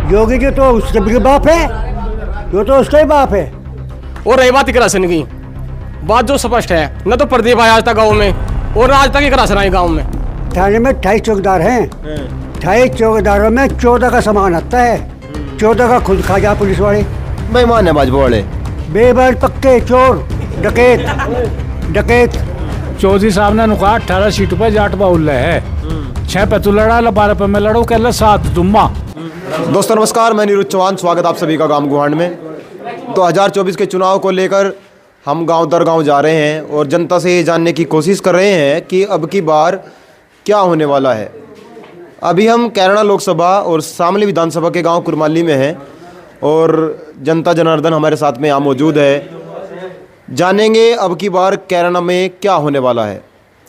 योगी जी तो उसके भी बाप है, जो तो उसका ही बाप है। और रही बात राशन की, बात जो स्पष्ट है, न तो प्रदीप आया आज तक गाँव में और आज तक राशन आई गाँव में। थाने में 28 चौकीदार हैं, 28 चौकीदारों में 14 का सामान आता है, 14 का खुद खा जा पुलिस वाले। बेईमान है भाजपा वाले, बेईमान पक्के चोर डकैत। चौधरी साहब ने नुका 18 सीट पे जाट बाउल है, 6 पे तू लड़ा, 12 पे मैं लड़ू, कह 7 जुम्मा। दोस्तों नमस्कार, मैं नीरज चौहान, स्वागत आप सभी का गांव गुहांड में। 2024 के चुनाव को लेकर हम गांव दर गांव जा रहे हैं और जनता से ये जानने की कोशिश कर रहे हैं कि अब की बार क्या होने वाला है। अभी हम कैराना लोकसभा और शामली विधानसभा के गांव कुरमाली में हैं और जनता जनार्दन हमारे साथ में यहाँ मौजूद है। जानेंगे अब की बार कैराना में क्या होने वाला है।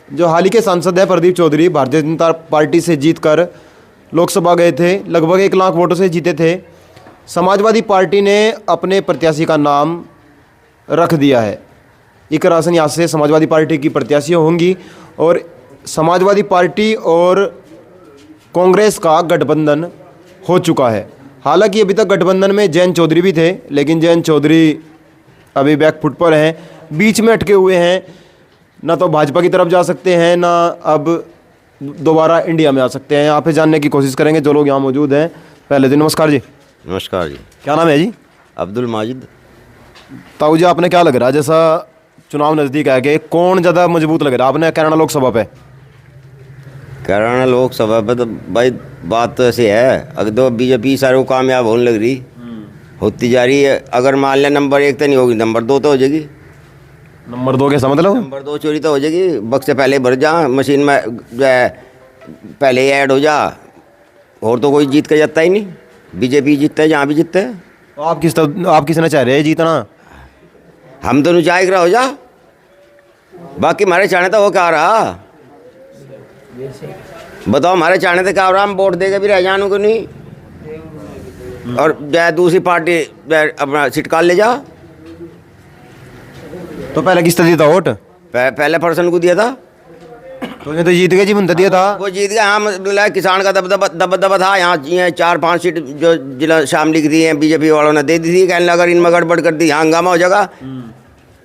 जो हाल ही के सांसद है प्रदीप चौधरी, भारतीय जनता पार्टी से जीतकर लोकसभा गए थे, लगभग 1 लाख वोटों से जीते थे। समाजवादी पार्टी ने अपने प्रत्याशी का नाम रख दिया है। इकरा हसन यहाँ से समाजवादी पार्टी की प्रत्याशी होंगी और समाजवादी पार्टी और कांग्रेस का गठबंधन हो चुका है। हालांकि अभी तक गठबंधन में जयंत चौधरी भी थे, लेकिन जयंत चौधरी अभी बैकफुट पर हैं, बीच में अटके हुए हैं। ना तो भाजपा की तरफ जा सकते हैं, ना अब दोबारा इंडिया में आ सकते हैं। यहाँ पे जानने की कोशिश करेंगे जो लोग यहाँ मौजूद हैं। पहले दिन नमस्कार जी। नमस्कार जी। क्या नाम है जी? अब्दुल माजिद। ताऊ जी, आपने क्या लग रहा है, जैसा चुनाव नज़दीक आ गए, कौन ज़्यादा मजबूत लग रहा है आपने कैराना लोकसभा पे? कैराना लोकसभा पे तो भाई बात तो ऐसी है, अगर तो बीजेपी सारे को कामयाब होने लग रही, होती जा रही है। अगर मान लिया नंबर 1 तो नहीं होगी, नंबर 2 तो हो जाएगी। नंबर 2 कैसा मतलब? नंबर 2 चोरी तो हो जाएगी, बक्स से पहले भर जा, मशीन में जो है पहले ही ऐड हो जा, और तो कोई जीत के जाता ही नहीं। बीजेपी जीतता है जहाँ भी जीतते हैं। तो आप किसने चाह रहे हैं जीतना? हम तो नुचाई करा हो जा, बाकी हमारे चाहने तो वो क्या रहा, बताओ हमारे चाहने तो क्या हो रहा। हम वोट दे के भी रह जाने को नहीं, और जो दूसरी पार्टी अपना छिटकाल ले जा। तो पहले किस दिया था वोट? पहले पर्सन को दिया था, तो ये तो जीत गए जी, मुंता दिया था। वो जीत गया। हाँ मतलब किसान का दबदबा था यहाँ। 4-5 सीट जो जिला शामली की थी हैं बीजेपी वालों ने दे दी थी, कहने लगा इनमें गड़बड़ कर दी, यहाँ हंगामा हो जाएगा।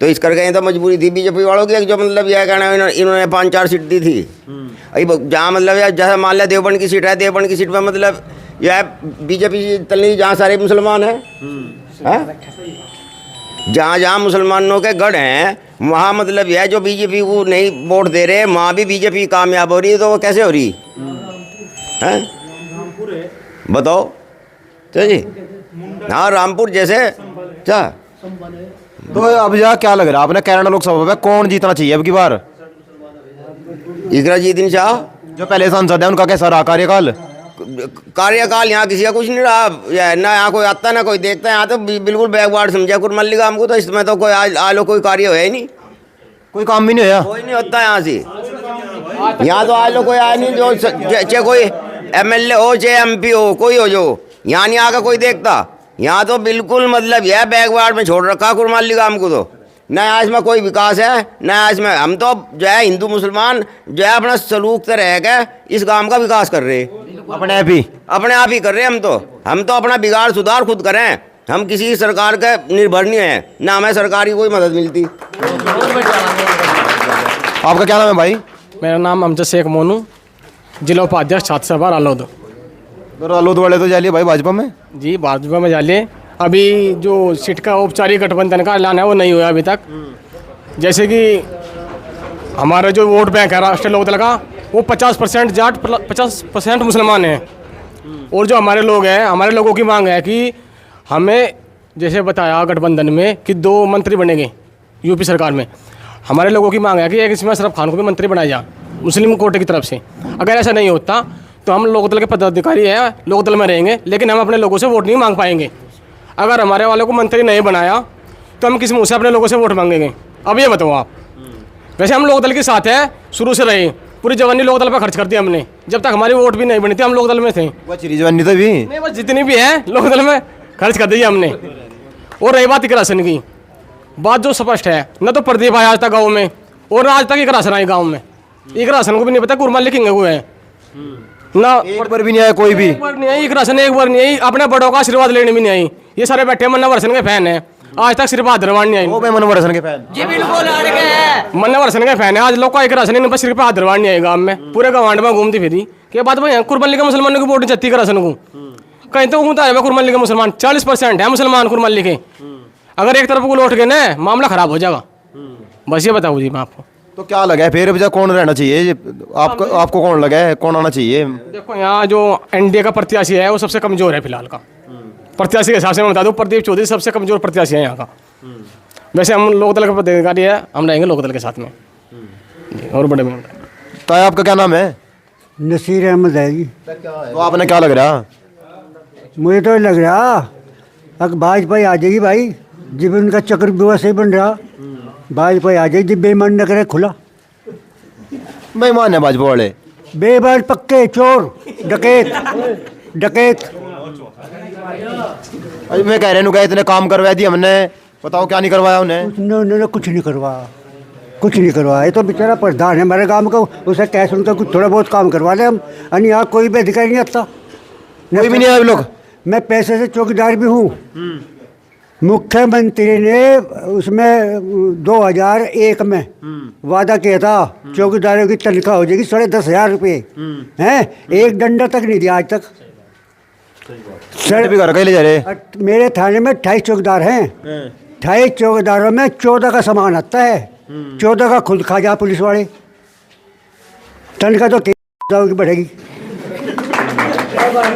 तो इस करके तो मजबूरी थी बीजेपी वालों की, जो मतलब यह कहना इन्होंने 5-4 सीट दी थी। अभी जहाँ मतलब यार जैसे मान लिया देवबंद की सीट है, देवबंद की सीट पर मतलब यह बीजेपी तलनी जहाँ सारे मुसलमान हैं, जहाँ जहाँ मुसलमानों के गढ़ हैं वहाँ मतलब यह जो बीजेपी को नहीं वोट दे रहे, वहाँ भी बीजेपी कामयाब हो रही है। तो वो कैसे हो रही है, बताओ तो जी। हाँ रामपुर जैसे क्या। तो अब जा क्या लग रहा है आपने कैराना लोकसभा में कौन जीतना चाहिए अब की बार? इकरा जीतनी चाह। जो पहले सांसद है उनका कैसा रहा कार्यकाल यहाँ किसी का कुछ नहीं रहा, ना यहाँ कोई आता ना कोई देखता है। यहाँ तो बिल्कुल बैकवर्ड समझा कुरमल्ली गांव को, तो इसमें तो कोई आज कोई कार्य हुआ ही नहीं, कोई काम भी नहीं होया, कोई नहीं होता यहाँ से। यहाँ तो आज लोग कोई आया नहीं, जो चाहे कोई MLA हो चाहे MP हो, कोई हो, जो यहाँ नहीं आकर कोई देखता। यहाँ तो बिल्कुल मतलब यह बैकवर्ड में छोड़ रखा कुरमल्ली गांव को। तो न आज में कोई विकास है, न आज में हम तो जो है हिंदू मुसलमान जो है अपना सलूक से रह के इस गांव का विकास कर रहे, अपने आप ही कर रहे हैं। हम तो अपना बिगाड़ सुधार खुद करें, हम किसी सरकार के निर्भर नहीं है, ना हमें सरकार की कोई मदद मिलती। आपका क्या नाम है भाई? मेरा नाम अमजद शेख मोनू, जिला उपाध्यक्ष छात्र सभा रालोद। तो रालोद वाले तो जालिए भाई भाजपा में जी, भाजपा में जालिए। अभी जो सीट का औपचारिक गठबंधन का ऐलान है वो नहीं हुआ अभी तक। जैसे कि हमारा जो वोट बैंक है राष्ट्रीय लोकदल का, वो 50% जाट 50% मुसलमान हैं। और जो हमारे लोग हैं, हमारे लोगों की मांग है कि हमें जैसे बताया गठबंधन में कि 2 मंत्री बनेंगे यूपी सरकार में। हमारे लोगों की मांग है कि एक इसमें अशरफ खान को भी मंत्री बनाया जाए मुस्लिम कोटे की तरफ से। अगर ऐसा नहीं होता तो हम लोकदल के पदाधिकारी हैं, लोकदल में रहेंगे, लेकिन हम अपने लोगों से वोट नहीं मांग पाएंगे। अगर हमारे वालों को मंत्री नहीं बनाया तो हम किस मुँह से अपने लोगों से वोट मांगेंगे? अब ये बताओ आप। वैसे हम लोकदल के साथ हैं, शुरू से रहे, पूरी जवानी लोकदल पर खर्च कर दिया हमने। जब तक हमारी वोट भी नहीं बनी थी हम लोकदल में थे। जवानी तो भी नहीं, बस जितनी भी है लोकदल में खर्च कर दी हमने। और रही बात राशन की, बात जो स्पष्ट है, न तो प्रदीप आया आज तक गाँव में और आज तक एक राशन आई गाँव में। एक राशन को भी नहीं पता कुरमाली किंग हुए हैं। ना एक बार भी नहीं आया कोई भी। एक बार नहीं आई, एक राशन एक बार नहीं आई, अपने बड़ों का आशीर्वाद लेने भी नहीं आई। ये सारे बैठे मन्ना वर्सन के फैन है, आज तक सिर्फ आदरवान नहीं आई। वो मैं मनोहर हसन के फैन। मन्ना वर्सन के फैन है, आज लोग का एक राशन इन पर सिर्फ आदरवान नहीं आई गाँव में, पूरे गांड में घूमती फिरी के बाद भाई कुर्बान लीग मुसलमानों की वोट जत्ती का राशन को कहीं तो घूमता है कुर्बान लीग मुसलमान 40% है मुसलमान कुर्बान लीग। अगर एक तरफ को लौट गए ना मामला खराब हो जाएगा। बस ये बताऊँ जी मैं आपको। तो क्या लगा है फिर भैया कौन रहना चाहिए आपको कौन लगा है कौन आना चाहिए? देखो यहाँ जो एनडीए का प्रत्याशी है वो सबसे कमजोर है फिलहाल का। प्रत्याशी के हिसाब से मैं बता दूं प्रदीप चौधरी सबसे कमजोर प्रत्याशी है यहाँ का। वैसे हम लोकदल का पदाधिकारी है, हम रहेंगे लोकदल के साथ में जी। और बड़े में तो आपका क्या नाम है? नसीर अहमद है जी। तो आपने क्या लग रहा? मुझे तो लग रहा अगर भाजपा आ जाएगी भाई, जब उनका चक्र व्यवस्था सही बन रहा, भाजपा आ जाएगी जब बेईमान न करे खुला। बेईमान है भाजपा वाले, बेईमान पक्के चोर डकैत। अरे मैं कह रहे हैं इतने काम करवा दिए हमने, बताओ क्या नहीं करवाया उन्हें? उन्होंने कुछ नहीं करवाया। ये तो बेचारा प्रधान है हमारे गांव का, उसे कैसे उनका कुछ थोड़ा बहुत काम करवा ले हम। और यहाँ कोई भी अधिकारी नहीं आता, कोई भी नहीं आए लोग। मैं पैसे से चौकीदार भी हूँ। मुख्यमंत्री ने उसमें 2001 में वादा किया था चौकीदारों की तनख्वाह हो जाएगी 10,500 रुपये हैं, एक डंडा तक नहीं दिया आज तक। सर भी घर के ले जा रहे। मेरे थाने में 28 चौकीदार हैं, 28 चौकीदारों में 14 का सामान आता है, 14 का खुद खा जा पुलिस वाले। तनख्वाह तो की बढ़ेगी,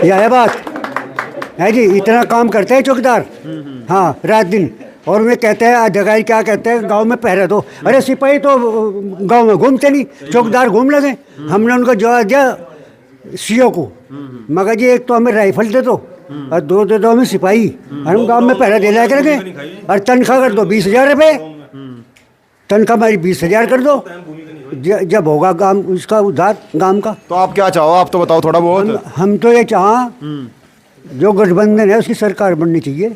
यह है बात है जी। इतना काम करते हैं चौकीदार, हाँ रात दिन। और उन्हें कहते हैं अधिकारी क्या कहते हैं, गांव में पहरे दो। अरे सिपाही तो गांव में घूमते नहीं, चौकीदार घूम लगे। हमने उनको जवाब दिया सीओ को, मगर जी एक तो हमें राइफल दे दो और दो दे दो हमें सिपाही, हम गांव में पहरा दे लाया करेंगे। और तनख्वाह कर दो 20,000 रुपये, तनख्वाह हमारी 20,000 कर दो, जब होगा काम उसका उद्धार गांव का। तो आप क्या चाहो, आप तो बताओ थोड़ा बहुत। हम तो ये चाह जो गठबंधन है उसकी सरकार बननी चाहिए।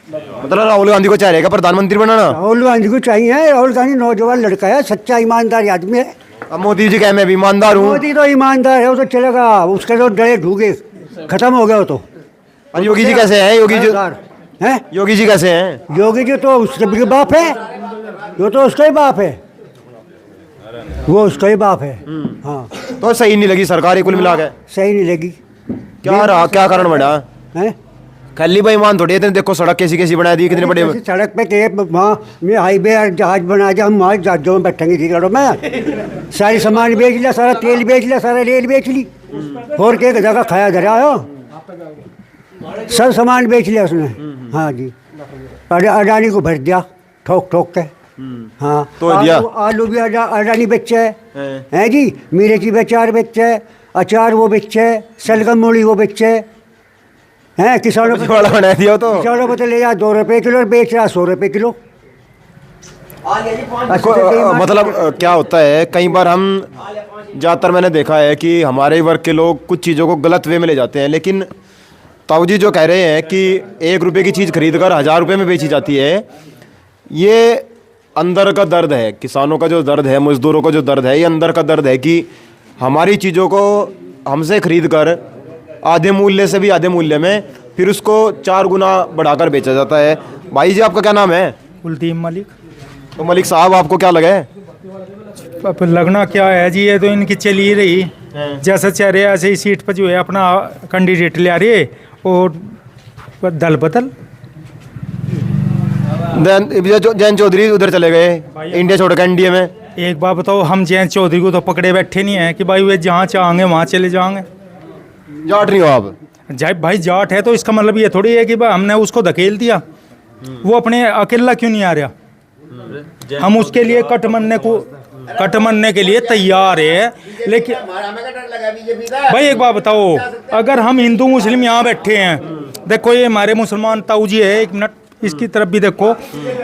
मतलब राहुल गांधी को चाह रहे का प्रधानमंत्री बनाना? राहुल गांधी को चाहिए। राहुल गांधी नौजवान लड़का है, सच्चा ईमानदार आदमी है। अब मोदी जी कह मैं भी ईमानदार हूँ। मोदी तो ईमानदार है, वो तो चलेगा, उसके तो डरे ढूंगे खत्म हो गया वो तो। और योगी जी कैसे हैं? योगी जी कैसे हैं? योगी जी तो उसके भी बाप है, वो तो उसका ही बाप है, वो उसका ही बाप है। हाँ तो सही नहीं लगी सरकार कुल मिला के? सही नहीं लगी। क्या रहा, क्या कारण बढ़ा है? खाली बेईमान थोड़ी है। देखो सड़क कैसी बना दी, कितने बड़े सड़क पे के वहाँ में हाईवे और जहाज बना दिया, हम वहाँ जहाजों में बैठेंगे जी गाड़ों में। सारी सामान बेच लिया, सारा तेल बेच लिया, सारा रेल बेच ली, और के जगह खाया धरा हो, सब सामान बेच लिया उसने। हाँ जी, अडानी को भर दिया ठोक के। हाँ तो आलू भी अडानी बेचे है जी, मिर्ची भी अचार बेचे, अचार वो बेचे, सलगम मूली वो बेचे हैं। किसानों को वाला बना दिया तो किसानों को तो ले जा 2 रुपये किलो और बेच रहा 100 रुपये किलो। मतलब क्या होता है कई बार हम ज़्यादातर मैंने देखा है कि हमारे वर्ग के लोग कुछ चीज़ों को गलत वे में ले जाते हैं। लेकिन ताऊ जी जो कह रहे हैं कि 1 रुपये की चीज़ खरीद कर 1000 रुपये में बेची जाती है, ये अंदर का दर्द है। किसानों का जो दर्द है, मजदूरों का जो दर्द है, ये अंदर का दर्द है कि हमारी चीज़ों को हमसे खरीद कर आधे मूल्य से भी आधे मूल्य में फिर उसको 4 गुना बढ़ाकर बेचा जाता है। भाई जी आपका क्या नाम है? कुलदीप मलिक। तो मलिक साहब आपको क्या लगा है? अब लगना क्या है जी, ये तो इनकी चली ही रही, जैसा चाह रहे ऐसे ही सीट पर जो है अपना कैंडिडेट ले आ रही है और दल बदल। जैन चौधरी उधर चले गए इंडिया छोड़ के एनडीए में। एक बात बताओ, हम जैन चौधरी को तो पकड़े बैठे नहीं हैं कि भाई वे जहाँ चाहेंगे वहाँ चले जाएंगे। जाट नहीं हो आप? भाई जाट है तो इसका मतलब ये थोड़ी है कि भाई हमने उसको धकेल दिया, वो अपने अकेला क्यों नहीं आ रहा। हम उसके लिए कट मरने के लिए तैयार है। लेकिन भाई एक बात बताओ, अगर हम हिंदू मुस्लिम यहाँ बैठे हैं, देखो ये हमारे मुसलमान ताऊ जी है, 1 मिनट इसकी तरफ भी देखो,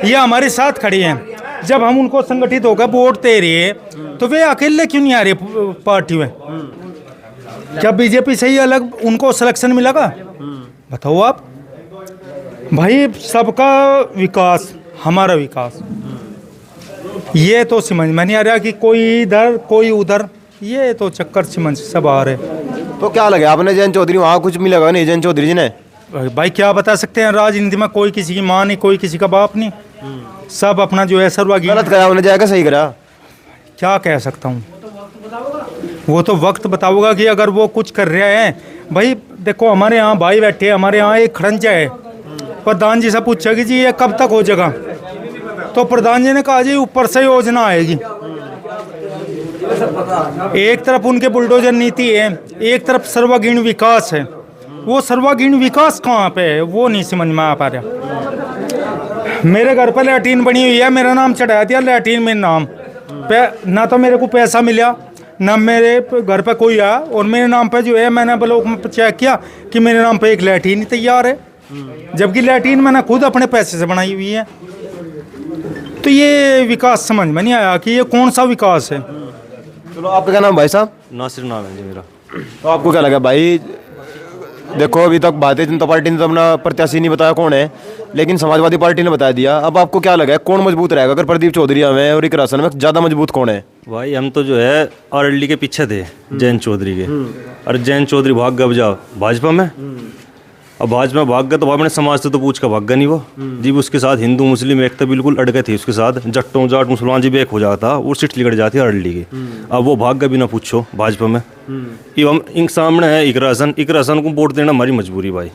ये हमारे साथ खड़े हैं। जब हम उनको संगठित होकर वोट दे रहे हैं तो वे अकेले क्यों नहीं आ रहे पार्टी में? क्या बीजेपी से ही अलग उनको सिलेक्शन मिलेगा? बताओ आप। भाई सबका विकास हमारा विकास, ये तो समझ में नहीं आ रहा कि कोई इधर कोई उधर। ये तो चक्कर चिमन से सब आ रहे। तो क्या लगे आपने जयंत चौधरी वहाँ कुछ मिलेगा नहीं जयंत चौधरी जी ने? भाई क्या बता सकते हैं, राजनीति में कोई किसी की माँ नहीं, कोई किसी का बाप नहीं, सब अपना जो है सर्वागी। गलत करा उन्हें जाएगा सही करा? क्या कह सकता हूँ, वो तो वक्त बताऊंगा कि अगर वो कुछ कर रहे हैं। भाई देखो हमारे यहाँ भाई बैठे, हमारे यहाँ एक खड़ंजा है, प्रधान जी से पूछा कि जी ये कब तक हो जाएगा, तो प्रधान जी ने कहा जी ऊपर से योजना आएगी। एक तरफ उनके बुलडोजर नीति है, एक तरफ सर्वांगीण विकास है। वो सर्वांगीण विकास कहाँ पे है वो नहीं समझ में आ पा रहा। मेरे घर पर लैट्रीन बनी हुई है, मेरा नाम चढ़ाया दिया लैट्रीन में नाम पे, ना तो मेरे को पैसा मिला ना मेरे घर पे कोई आया, और मेरे नाम पे जो है मैंने ब्लॉक में चेक किया कि मेरे नाम पे एक लैट्रीन ही तैयार है, जबकि लैट्रीन मैंने खुद अपने पैसे से बनाई हुई है। तो ये विकास समझ में नहीं आया कि ये कौन सा विकास है। चलो आपका क्या नाम भाई साहब? नासिर नाम है जी मेरा। तो आपको क्या लगा भाई, देखो अभी तक भारतीय जनता पार्टी ने तो अपना प्रत्याशी नहीं बताया कौन है, लेकिन समाजवादी पार्टी ने बता दिया। अब आपको क्या लगा है कौन मजबूत रहेगा? अगर प्रदीप चौधरी में और इकरा हसन में ज़्यादा मजबूत कौन है? भाई हम तो जो है आरएलडी के पीछे थे जयंत चौधरी के, और जयंत चौधरी भाग गया बजा भाजपा में। अब भाजपा में भाग गया तो अपने समाज से तो पूछ कर भाग गया नहीं वो जी। उसके साथ हिंदू मुस्लिम एकता बिल्कुल अड़के थी, उसके साथ जट्टों जाट मुसलमान जी भी एक हो जाता और सीट लिकट जाती है आरएलडी की। अब वो भाग गया बिना पूछो भाजपा में। ये हम इन सामने है इकरा हसन को वोट देना हमारी मजबूरी भाई।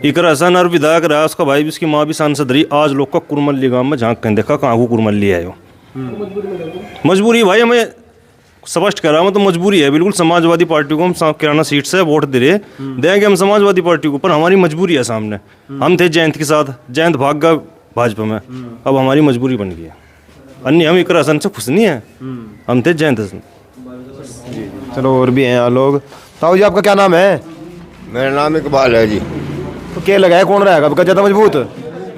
इकरा हसन और विधायक रहा उसका भाई भी, उसकी माँ भी सांसद रही। आज लोग का कुरमल्ली गाँव में झाँक कहीं देखा कहाँ को कुरमल्ली है वो। मजबूरी भाई, हमें स्पष्ट करा मैं तो मजबूरी है बिल्कुल। समाजवादी पार्टी को हम किराना सीट से वोट दे रहे देंगे हम समाजवादी पार्टी को, पर हमारी मजबूरी है सामने। हम थे जयंत के साथ, जयंत भाग गया भाजपा में, अब हमारी मजबूरी बन गई है। अन्य हम इकरा हसन से खुश नहीं है, हम थे जयंत हसन। चलो और भी हैं यहाँ लोग। ताऊ जी आपका क्या नाम है? मेरा नाम इकबाल है जी। तो क्या लगा है कौन रहेगा आपका ज़्यादा मजबूत?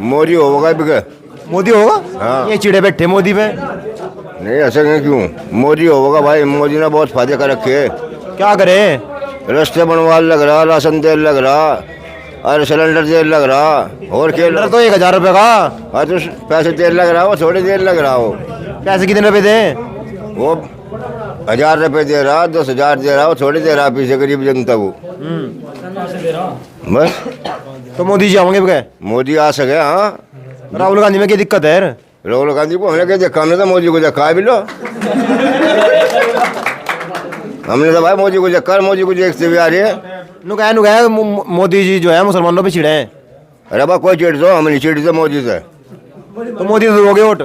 मोदी होगा बिका। मोदी होगा? हाँ। ये चिड़े बैठे मोदी पे। नहीं ऐसा क्यों, मोदी होगा भाई। मोदी ने बहुत फायदे कर रखे है। क्या करे? रास्ते बनवा लग रहा, राशन तेल लग रहा, और सिलेंडर तेल लग रहा, और क्या सिलेंडर तो 1000 रुपये का। हाँ तो पैसे तेल लग रहा, वो थोड़ी देर लग रहा हो। पैसे कितने रुपये दे? वो 1000 रुपये दे रहा, 10,000 दे रहा, वो थोड़ी दे रहा पीछे गरीब जनता को बस। तो मोदी जी आएंगे बगैर? मोदी आ सके। हाँ राहुल गांधी में क्या दिक्कत है? राहुल गांधी को हमने क्या देखा, हमने तो मोदी को देखा भी लो। हमने तो भाई मोदी को देखा, मोदी को देखते भी आ रही है। नुकाया मोदी जी जो है मुसलमानों पे चिड़े हैं। अरे बा कोई चिड़ दो, हम नहीं चिड़ते मोदी से। तो मोदी से दोगे वोट?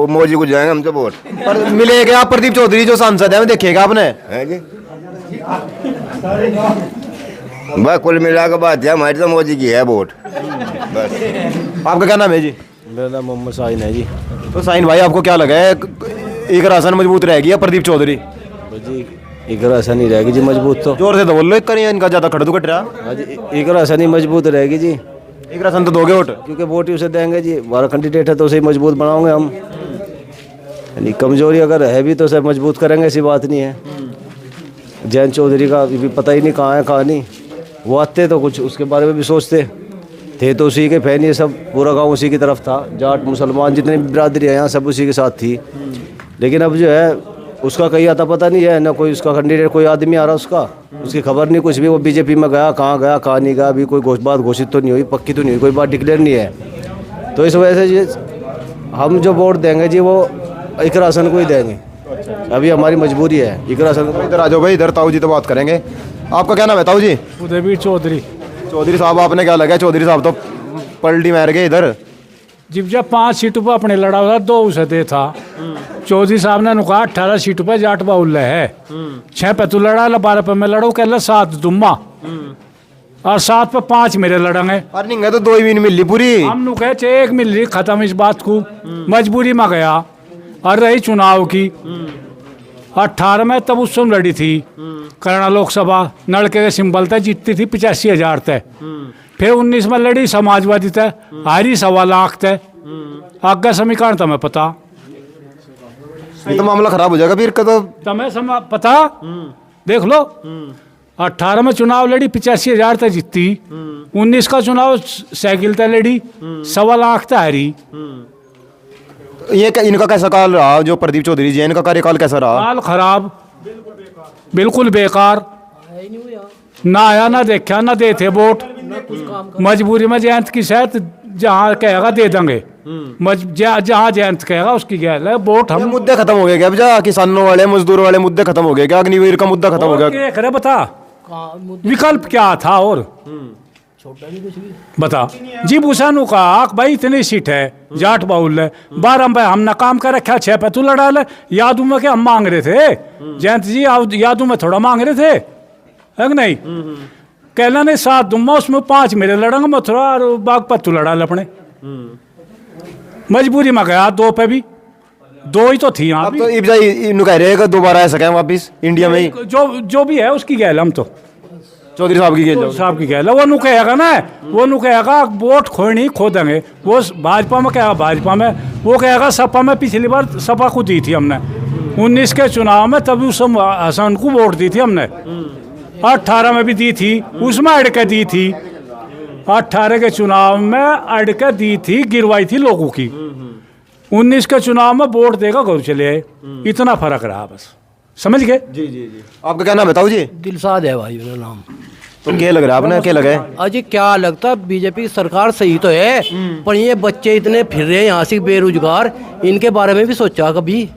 मोदी को जाएंगे हम तो वोट। पर मिलेगा आप प्रदीप चौधरी जो सांसद है, देखिएगा आपने है जी भाई, कुल मिला के बात है हमारी तो मोदी की है वोट बस। आपका क्या नाम है जी? मेरा नाम मोहम्मद साहिन है जी। तो साइन भाई आपको क्या लगा है इकरा हसन मजबूत रहेगी या प्रदीप चौधरी? जी इकरा हसन ही रहेगी जी मजबूत। तो जोर से तो बोल लो, करें इनका ज़्यादा खड़दू कट रहा। हाँ जी इकरा हसन ही मजबूत रहेगी जी, इकरा हसन तो दोगे वोट? क्योंकि वोट ही उसे देंगे जी। हमारा कैंडिडेट है तो उसे ही मजबूत बनाओगे हम। यानी कमजोरी अगर है भी तो उसे मजबूत करेंगे, ऐसी बात नहीं है। जयंत चौधरी का भी पता ही नहीं कहाँ है कहाँ नहीं। वो आते तो कुछ उसके बारे में भी सोचते थे, तो उसी के फैन ये सब, पूरा गांव उसी की तरफ था। जाट मुसलमान जितनी भी बिरादरी है यहाँ सब उसी के साथ थी। लेकिन अब जो है उसका कहीं आता पता नहीं है, ना कोई उसका कैंडिडेट कोई आदमी आ रहा उसका, उसकी खबर नहीं कुछ भी। वो बीजेपी में गया कहाँ नहीं गया, अभी कोई बात घोषित तो नहीं हुई, पक्की तो नहीं हुई, कोई बात डिक्लेयर नहीं है। तो इस वजह से ये हम जो वोट देंगे जी वो इकरा हसन को ही देंगे। अभी हमारी मजबूरी है इकरा हसन को। इधर आ जाओ भाई, इधर ताऊ जी तो बात करेंगे। आपका क्या नाम है ताऊ जी? उदयवीर चौधरी। चौधरी साहब आपने क्या लगा? चौधरी साहब तो पलटी मार गए इधर। जब 5 सीटों पर अपने लड़ा हुआ 2 उसे दे था। चौधरी साहब ने कहा 18 सीटों पर जाट बाउल है, 6 पे तू लड़ा, 12 पे मैं लड़ू, कह 7 दुम्मा, और 7 पे 5 मेरे लड़ेंगे। अर्निंग है तो 2 ही मिली पूरी। हम लोग कहे 1 मिल रही, खत्म इस बात को। मजबूरी में गया। और रही चुनाव की 18 में तब उस समय लड़ी थी करना लोकसभा, नलके के सिंबल तक जीतती थी 85,000 तक। फिर 19 में लड़ी समाजवादी तक, हारी 1.25 लाख तक। आगे समीकरण तुम्हें पता, ये तो मामला खराब हो जाएगा फिर का। तो तुम्हें पता देख लो। 18 में चुनाव लड़ी 85,000 तक जीती, 19 का चुनाव साइकिल तक लड़ी 1.25 लाख तक हारी। ये इनका कैसा काल रहा? जो प्रदीप चौधरी जी इनका कार्यकाल कैसा रहा? हाल खराब, बिल्कुल बेकार, ना आया ना देखा ना दे थे वोट। मजबूरी में जयंत की शायद जहाँ कहेगा दे देंगे, जहाँ जयंत कहेगा उसकी गैल है वोट। ये हम मुद्दे खत्म हो गए क्या? अब जा किसानों वाले मजदूरों वाले मुद्दे खत्म हो गए क्या? अग्निवीर का मुद्दा खत्म हो गया? देख रहे बता विकल्प क्या था और बता। जी भूषण कहा भाई इतनी सीट है जाट बाउल है 12 भाई हमने काम कर रखा 6 पे तू लड़ा ले। यादू में क्या हम मांग रहे थे जयंत जी, यादू में थोड़ा मांग रहे थे है कि नहीं? कहला ने 7 दूंगा उसमें 5 मेरे लड़ेंगे, मथुरा और बागपत तू लड़ा ले अपने। मजबूरी में गया 2 पे भी 2 ही तो थी यहाँ अब भी। तो इब्जा इन्हों कह रहे हैं कि दोबारा आ सके वापिस इंडिया में ही। जो भी है उसकी गैल हम तो चौधरी साहब की गेल साहब की गैल है। वो नु कहेगा ना, वो नु कहेगा वोट खोनी खो देंगे। वो भाजपा में कहेगा भाजपा में, वो कहेगा सपा में। पिछली बार सपा को दी थी हमने 19 के चुनाव में, तभी उस हसन को वोट दी थी हमने। 18 में भी दी थी, उसमें अड़ के दी थी। 18 के चुनाव में अड़ के दी थी, गिरवाई थी लोगों की। 19 के चुनाव में वोट देगा घर चले आए। इतना फर्क रहा बस, समझ गए? जी जी जी। आपका क्या नाम बताओ जी? दिलसाद है भाई मेरा नाम। तो क्या लग रहा है आपने? क्या लगा है? अजी क्या लगता, बीजेपी की सरकार सही तो है, पर ये बच्चे इतने फिर रहे हैं यहाँ से बेरोजगार, इनके बारे में भी सोचा कभी?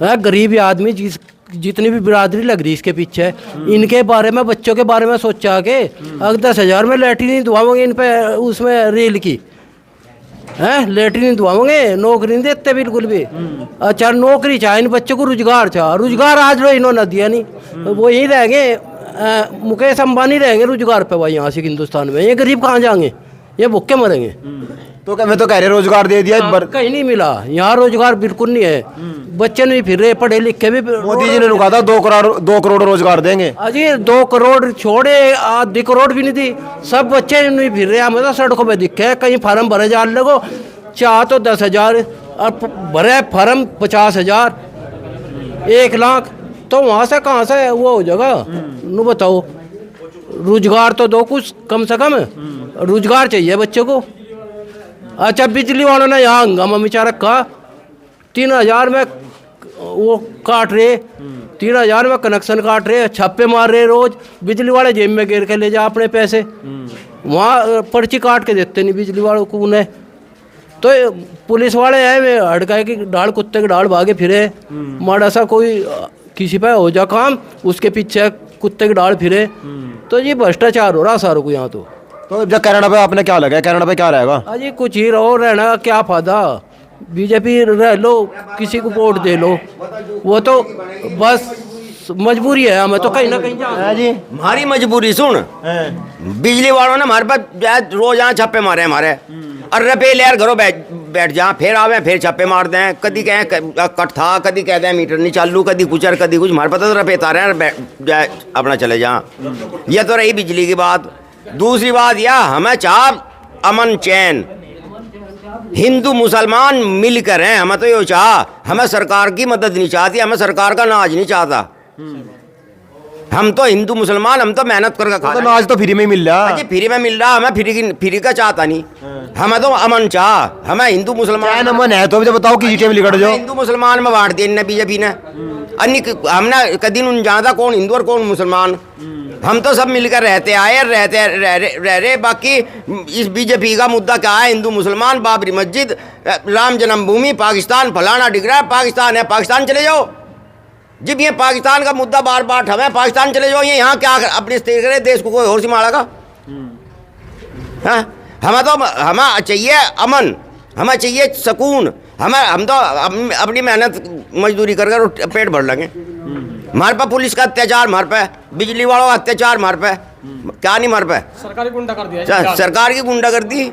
गरीब आदमी जितनी भी बिरादरी लग रही इसके पीछे, इनके बारे में बच्चों के बारे में सोचा के अगर 10,000 में लैट्रिन धुआओगे इन पे उसमें रेल की हैं, लैट्रिन धुआओगे, नौकरी नहीं देते बिल्कुल भी। अच्छा नौकरी चाहे इन बच्चों को, रोजगार चाह, रोजगार आज लो इन्होंने दिया नहीं। वो यहीं रहेंगे, मुकेश अंबानी रहेंगे रोजगार पे भाई यहाँ से हिंदुस्तान में। ये गरीब कहाँ जाएंगे, ये भूखे मरेंगे। तो क्या मैं तो कह रहे रोजगार दे दिया कहीं नहीं मिला यहाँ, रोजगार बिल्कुल नहीं है। बच्चे नहीं फिर रहे, पढ़े लिखे भी। मोदी जी ने कहा था 2 करोड़ रोजगार देंगे। अजी 2 करोड़ छोड़े, आधी करोड़ भी नहीं दी। सब बच्चे नहीं फिर रहे, हमें तो सड़कों पे दिखे। कहीं फार्म भरे जा लगो, चाह तो 10,000 और भरे फार्म 50,000 1 लाख, तो वहाँ से कहाँ से वो हो जाएगा? नु बताओ, रोजगार तो दो कुछ कम से कम, रोजगार चाहिए बच्चों को। अच्छा बिजली वालों ने यहाँ हंगामा मचा रखा, 3,000 में वो काट रहे, 3,000 में कनेक्शन काट रहे, छापे मार रहे रोज। बिजली वाले जेब में गिर के ले जा अपने पैसे, वहाँ पर्ची काट के देते नहीं बिजली वालों को उन्हें। तो पुलिस वाले हैं वे हड़काए की डाल, कुत्ते की डाल भागे फिरे। माड़ा सा कोई किसी पे हो जा काम, उसके पीछे कुत्ते की डाल फिरे। तो ये भ्रष्टाचार हो रहा सारों को यहाँ। तो जब कनाडा पे आपने क्या लगा है? कनाडा पे क्या रहेगा? अजी कुछ ही रहो, रहना का क्या फायदा? बीजेपी रह लो, किसी को वोट दे लो, वो तो बस मजबूरी है। हमें तो कहीं ना कहीं जाना जी। हमारी मजबूरी सुन, बिजली वालों ने हमारे पास रोज यहाँ छापे मारे हमारे, और रुपये ले घरों बैठ जा, फिर आवे फिर छापे मार दें। कभी कहें कट था, कभी कहते हैं मीटर नहीं चालू, कभी कुछ और कभी कुछ। हमारे पास तो रुपये तारे हैं, अपना चले जा। ये तो रही बिजली की बात। दूसरी बात यह, हमें चाह अमन चैन, हिंदू मुसलमान मिलकर हैं। हमें तो ये चाह, हमें सरकार की मदद नहीं चाहती, हमें सरकार का नाज नहीं चाहता। हम तो हिंदू मुसलमान, हम तो मेहनत करके खा तो नाज तो फ्री में ही मिल रहा है। फ्री में मिल रहा, हमें फ्री का चाहता नहीं। हमें तो अमन चाह, हमें हिंदू मुसलमान अमन है तो मुझे बताओ कि जीटे में लिखट जाओ। हिंदू मुसलमान में बांट दिया बीजेपी ने। अन्य हमने कभी उन ज्यादा कौन हिंदू और कौन मुसलमान, हम तो सब मिलकर रहते आए, रह रहे। बाकी इस बीजेपी का मुद्दा क्या है? हिंदू मुसलमान, बाबरी मस्जिद, राम जन्मभूमि, पाकिस्तान, फलाना डिगरा। पाकिस्तान है, पाकिस्तान चले जाओ। जब ये पाकिस्तान का मुद्दा बार बार हमें पाकिस्तान चले जाओ, ये यहाँ क्या अपने देश को कोई और सी मारेगा? हमें तो हमें चाहिए अमन, हमें चाहिए सुकून। हम तो अपनी मेहनत मजदूरी कर पेट भर लेंगे। हमारे पे पुलिस का अत्याचार, हमारे पे बिजली वालों का अत्याचार, हमारे पे क्या नहीं, हमारे पे सरकारी गुंडा कर दिया। सरकार की गुंडा कर दी,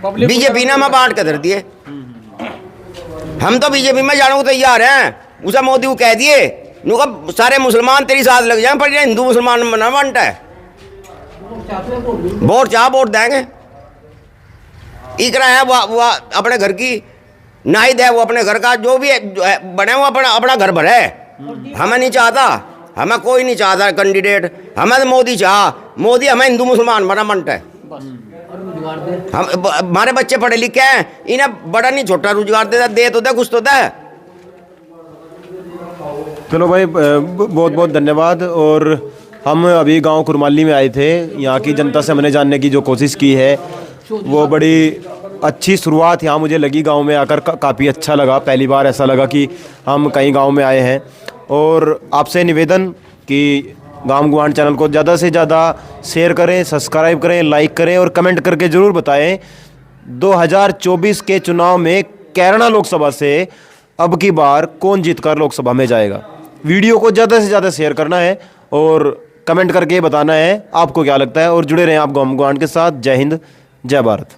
बीजेपी ने हमें बांट कर धर दिए। हम तो बीजेपी में जाने को तैयार हैं। उसे मोदी को कह दिए सारे मुसलमान तेरी साथ लग जाए, पर हिंदू मुसलमान बना बनता है। वोट चाह वोट देंगे। इकरा है वो अपने घर की नाहिद है, वो अपने घर का जो भी बने वो अपना घर भरे। हमें नहीं चाहता, हमें कोई नहीं चाहता कैंडिडेट। हमें तो मोदी चाह, मोदी हमें हिंदू मुसलमान बना बनता है। हम हमारे बच्चे पढ़े लिखे हैं, इन्हें बड़ा नहीं छोटा रोजगार दे तो दे कुछ तो दे। चलो भाई बहुत बहुत धन्यवाद। और हम अभी गांव कुरमाली में आए थे, यहाँ की जनता से हमने जानने की जो कोशिश की है वो बड़ी अच्छी शुरुआत यहाँ मुझे लगी। गांव में आकर काफ़ी अच्छा लगा, पहली बार ऐसा लगा कि हम कहीं गांव में आए हैं। और आपसे निवेदन कि गांव गुहान चैनल को ज़्यादा से ज़्यादा शेयर करें, सब्सक्राइब करें, लाइक करें और कमेंट करके ज़रूर बताएं 2024 के चुनाव में कैराना लोकसभा से अब की बार कौन जीतकर लोकसभा में जाएगा। वीडियो को ज़्यादा से ज़्यादा शेयर करना है और कमेंट करके बताना है आपको क्या लगता है। और जुड़े रहें आप गांव गुहान के साथ। जय हिंद, जय भारत।